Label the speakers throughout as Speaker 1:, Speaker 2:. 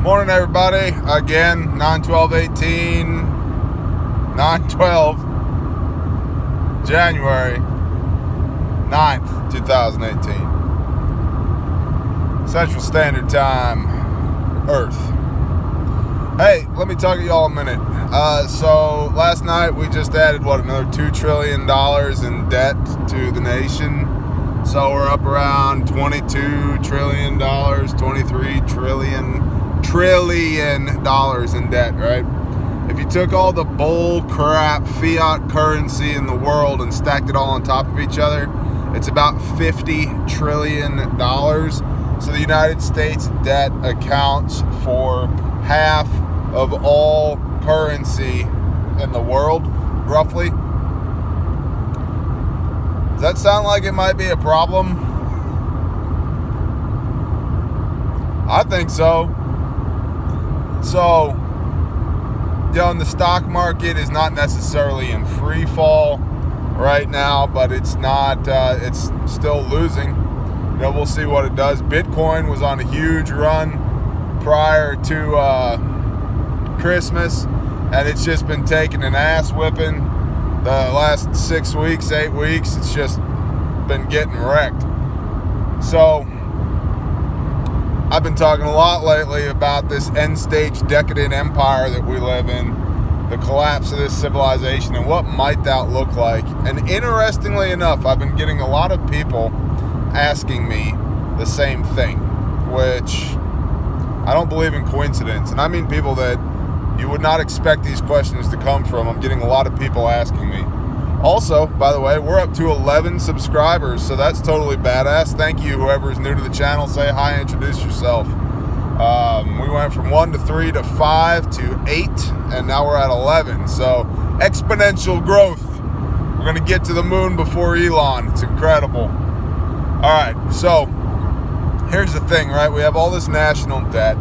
Speaker 1: Morning, everybody. Again, 9/12/18, 9/12, January 9th, 2018. Central Standard Time, Earth. Hey, let me talk to y'all a minute. So last night we just added, another $2 trillion in debt to the nation. So we're up around $22 trillion, $23 trillion in debt, right? If you took all the bull crap fiat currency in the world and stacked it all on top of each other, it's about $50 trillion. So the United States debt accounts for half of all currency in the world, roughly. Does that sound like it might be a problem? I think so. So, and the stock market is not necessarily in free fall right now, but it's not, it's still losing. We'll see what it does. Bitcoin was on a huge run prior to Christmas, and it's just been taking an ass whipping the last 6 weeks, 8 weeks. It's just been getting wrecked. So I've been talking a lot lately about this end-stage decadent empire that we live in, the collapse of this civilization, and what might that look like. And interestingly enough, I've been getting a lot of people asking me the same thing, which I don't believe in coincidence. And I mean people that you would not expect these questions to come from. I'm getting a lot of people asking me. Also, by the way, we're up to 11 subscribers, so that's totally badass. Thank you, whoever's new to the channel. Say hi, introduce yourself. We went from 1 to 3 to 5 to 8, and now we're at 11. So exponential growth. We're going to get to the moon before Elon. It's incredible. All right, so here's the thing, right? We have all this national debt.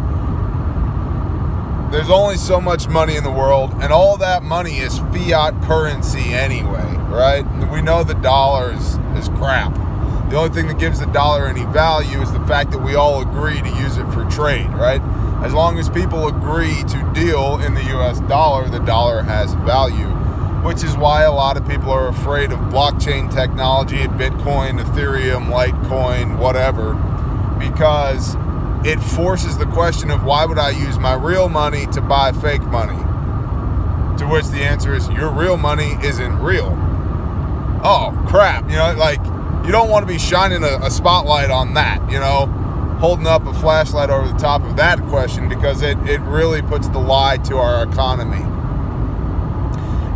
Speaker 1: There's only so much money in the world, and all that money is fiat currency anyway, right? We know the dollar is crap. The only thing that gives the dollar any value is the fact that we all agree to use it for trade, right? As long as people agree to deal in the US dollar, the dollar has value, which is why a lot of people are afraid of blockchain technology, Bitcoin, Ethereum, Litecoin, whatever, because it forces the question of why would I use my real money to buy fake money? To which the answer is your real money isn't real. Oh, crap. You don't want to be shining a spotlight on that, holding up a flashlight over the top of that question, because it really puts the lie to our economy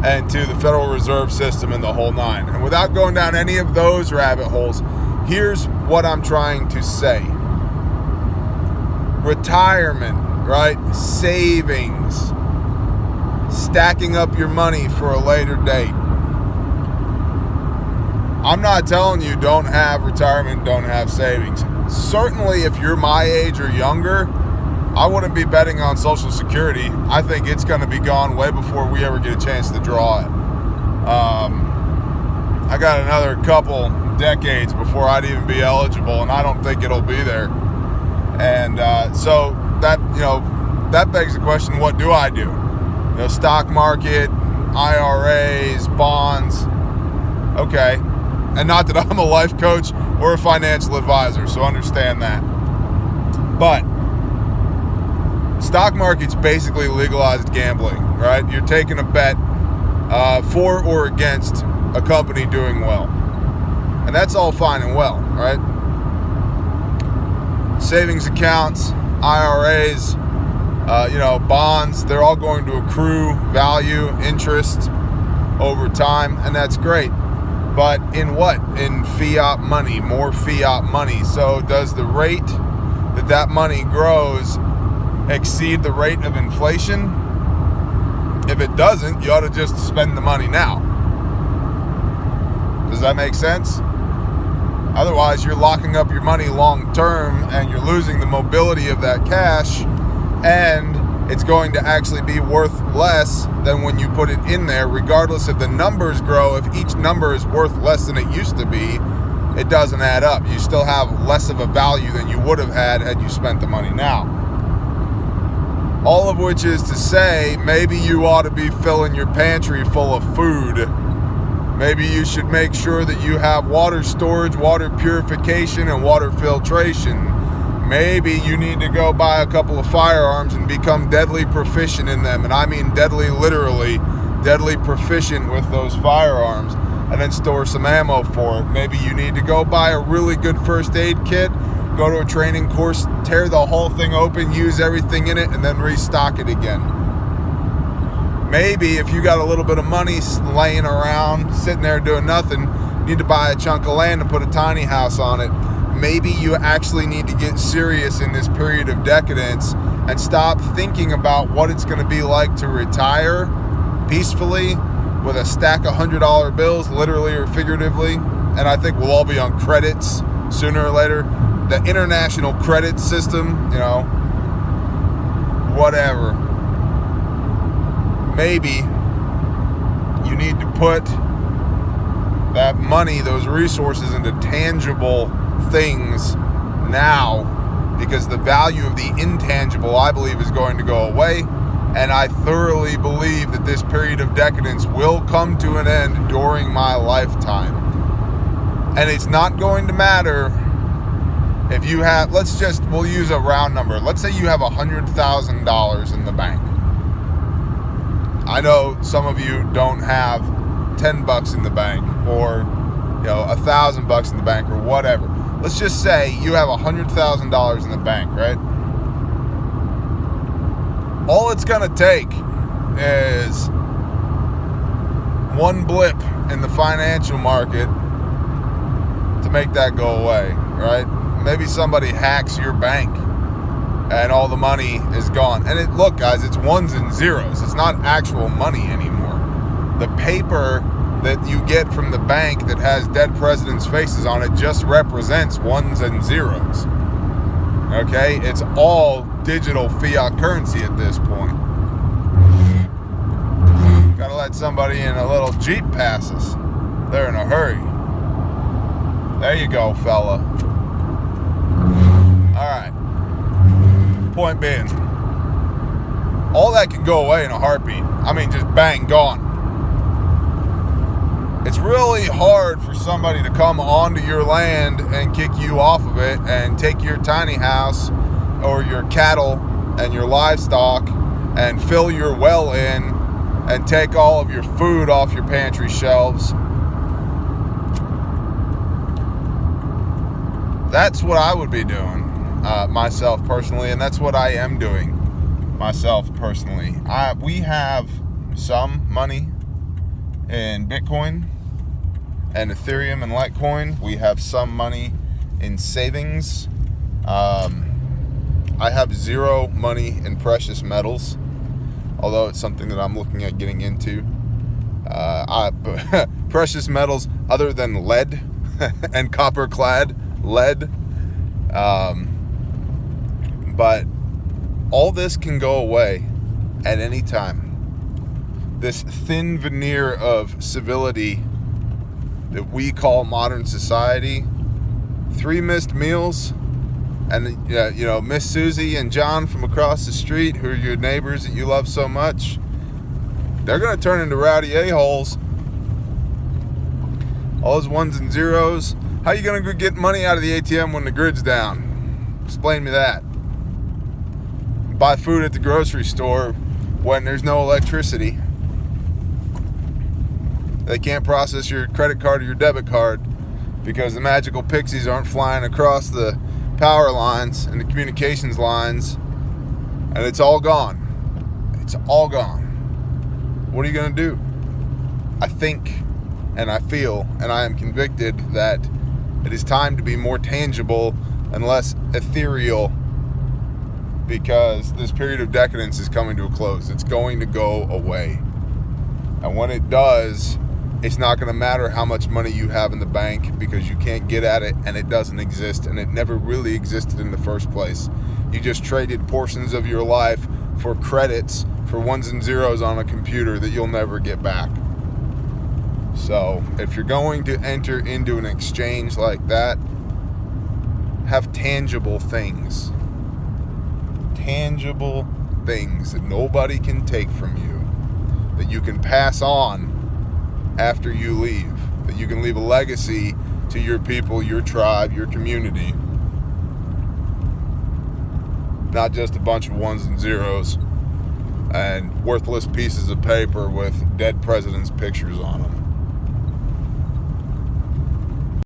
Speaker 1: and to the Federal Reserve System and the whole nine. And without going down any of those rabbit holes, here's what I'm trying to say. Retirement, right? Savings. Stacking up your money for a later date. I'm not telling you don't have retirement, don't have savings. Certainly if you're my age or younger, I wouldn't be betting on Social Security. I think it's going to be gone way before we ever get a chance to draw it. I got another couple decades before I'd even be eligible, and I don't think it'll be there. And so that begs the question, what do I do? Stock market, IRAs, bonds. Okay. And not that I'm a life coach or a financial advisor, so understand that. But stock market's basically legalized gambling, right? You're taking a bet for or against a company doing well. And that's all fine and well, right? Savings accounts, IRAs, bonds, they're all going to accrue value, interest over time, and that's great. But in what? In fiat money, more fiat money. So does the rate that money grows exceed the rate of inflation? If it doesn't, you ought to just spend the money now. Does that make sense? Otherwise, you're locking up your money long term and you're losing the mobility of that cash, and it's going to actually be worth less than when you put it in there, regardless if the numbers grow. If each number is worth less than it used to be, it doesn't add up. You still have less of a value than you would have had you spent the money now. All of which is to say, maybe you ought to be filling your pantry full of food. Maybe you should make sure that you have water storage, water purification, and water filtration. Maybe you need to go buy a couple of firearms and become deadly proficient in them. And I mean deadly literally, deadly proficient with those firearms, and then store some ammo for it. Maybe you need to go buy a really good first aid kit, go to a training course, tear the whole thing open, use everything in it, and then restock it again. Maybe if you got a little bit of money laying around, sitting there doing nothing, you need to buy a chunk of land and put a tiny house on it. Maybe you actually need to get serious in this period of decadence and stop thinking about what it's going to be like to retire peacefully with a stack of $100 bills, literally or figuratively. And I think we'll all be on credits sooner or later. The international credit system, whatever. Maybe you need to put that money, those resources, into tangible things now, because the value of the intangible, I believe, is going to go away. And I thoroughly believe that this period of decadence will come to an end during my lifetime. And it's not going to matter if you have, we'll use a round number. Let's say you have $100,000 in the bank. I know some of you don't have $10 in the bank, or $1,000 in the bank, or whatever. Let's just say you have $100,000 in the bank, right? All it's going to take is one blip in the financial market to make that go away, right? Maybe somebody hacks your bank and all the money is gone. And look, guys, it's ones and zeros. It's not actual money anymore. The paper that you get from the bank that has dead presidents' faces on it just represents ones and zeros. Okay? It's all digital fiat currency at this point. Gotta let somebody in a little Jeep pass us. They're in a hurry. There you go, fella. Alright. Point being, all that can go away in a heartbeat. I mean, just bang, gone. It's really hard for somebody to come onto your land and kick you off of it and take your tiny house or your cattle and your livestock and fill your well in and take all of your food off your pantry shelves. That's what I would be doing myself personally, and that's what I am doing myself personally. We have some money in Bitcoin and Ethereum and Litecoin. We have some money in savings. I have zero money in precious metals, although it's something that I'm looking at getting into. Precious metals other than lead and copper-clad lead. But all this can go away at any time. This thin veneer of civility that we call modern society, 3 missed meals, and Miss Susie and John from across the street, who are your neighbors that you love so much, they're going to turn into rowdy a-holes. All those ones and zeros. How are you going to get money out of the ATM when the grid's down? Explain me that. Buy food at the grocery store when there's no electricity. They can't process your credit card or your debit card because the magical pixies aren't flying across the power lines and the communications lines, and it's all gone. It's all gone. What are you going to do? I think, and I feel, and I am convicted that it is time to be more tangible and less ethereal, because this period of decadence is coming to a close. It's going to go away. And when it does, it's not going to matter how much money you have in the bank, because you can't get at it, and it doesn't exist, and it never really existed in the first place. You just traded portions of your life for credits for ones and zeros on a computer that you'll never get back. So if you're going to enter into an exchange like that, have tangible things. Tangible things that nobody can take from you, that you can pass on after you leave, that you can leave a legacy to your people, your tribe, your community. Not just a bunch of ones and zeros and worthless pieces of paper with dead presidents' pictures on them.